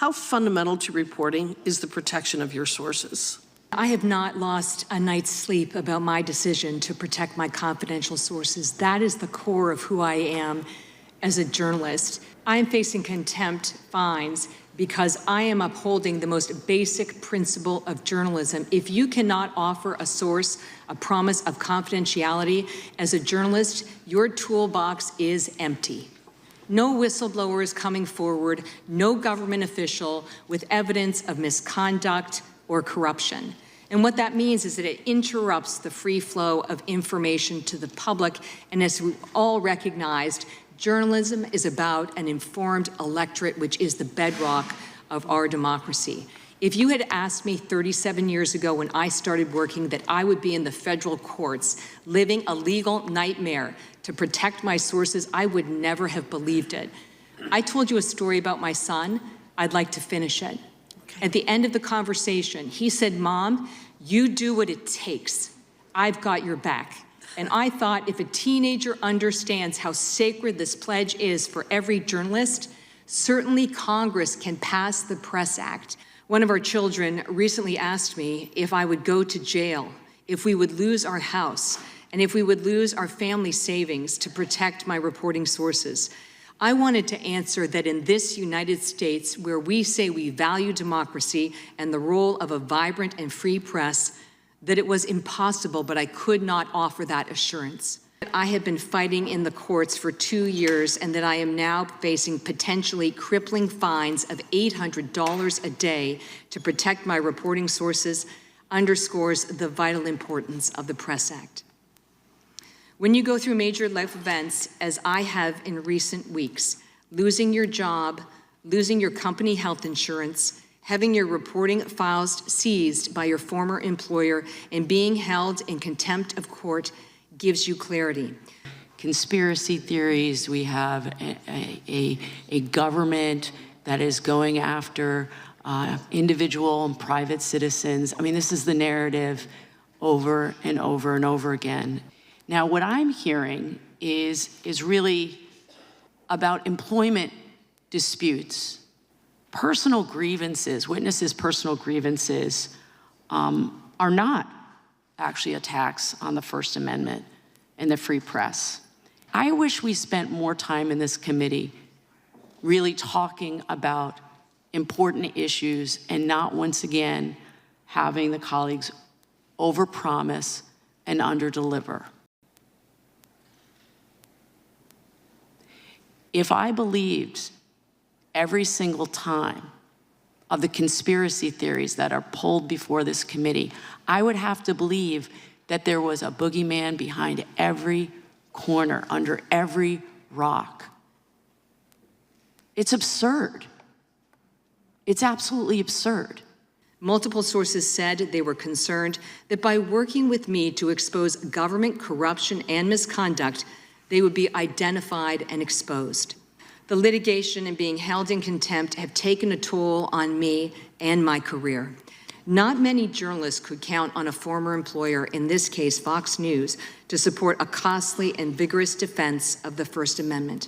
How fundamental to reporting is the protection of your sources? I have not lost a night's sleep about my decision to protect my confidential sources. That is the core of who I am as a journalist. I am facing contempt fines because I am upholding the most basic principle of journalism. If you cannot offer a source a promise of confidentiality as a journalist, your toolbox is empty. No whistleblower is coming forward, no government official with evidence of misconduct or corruption. And what that means is that it interrupts the free flow of information to the public. And as we all recognized, journalism is about an informed electorate, which is the bedrock of our democracy. If you had asked me 37 years ago when I started working that I would be in the federal courts living a legal nightmare to protect my sources, I would never have believed it. I told you a story about my son. I'd like to finish it. Okay. At the end of the conversation, he said, "Mom, you do what it takes. I've got your back." And I thought, if a teenager understands how sacred this pledge is for every journalist, certainly Congress can pass the Press Act. One of our children recently asked me if I would go to jail, if we would lose our house, and if we would lose our family savings to protect my reporting sources. I wanted to answer that in this United States, where we say we value democracy and the role of a vibrant and free press, that it was impossible, but I could not offer that assurance. I have been fighting in the courts for 2 years, and that I am now facing potentially crippling fines of $800 a day to protect my reporting sources underscores the vital importance of the Press Act. When you go through major life events, as I have in recent weeks, losing your job, losing your company health insurance, having your reporting files seized by your former employer, and being held in contempt of court gives you clarity. Conspiracy theories, we have a government that is going after individual and private citizens. I mean, this is the narrative over and over and over again. Now, what I'm hearing is really about employment disputes. Personal grievances, witnesses' personal grievances are not actually attacks on the First Amendment and the free press. I wish we spent more time in this committee really talking about important issues and not once again having the colleagues overpromise and underdeliver. If I believed every single time of the conspiracy theories that are pulled before this committee, I would have to believe that there was a boogeyman behind every corner, under every rock. It's absurd. It's absolutely absurd. Multiple sources said they were concerned that by working with me to expose government corruption and misconduct, they would be identified and exposed. The litigation and being held in contempt have taken a toll on me and my career. Not many journalists could count on a former employer, in this case Fox News, to support a costly and vigorous defense of the First Amendment.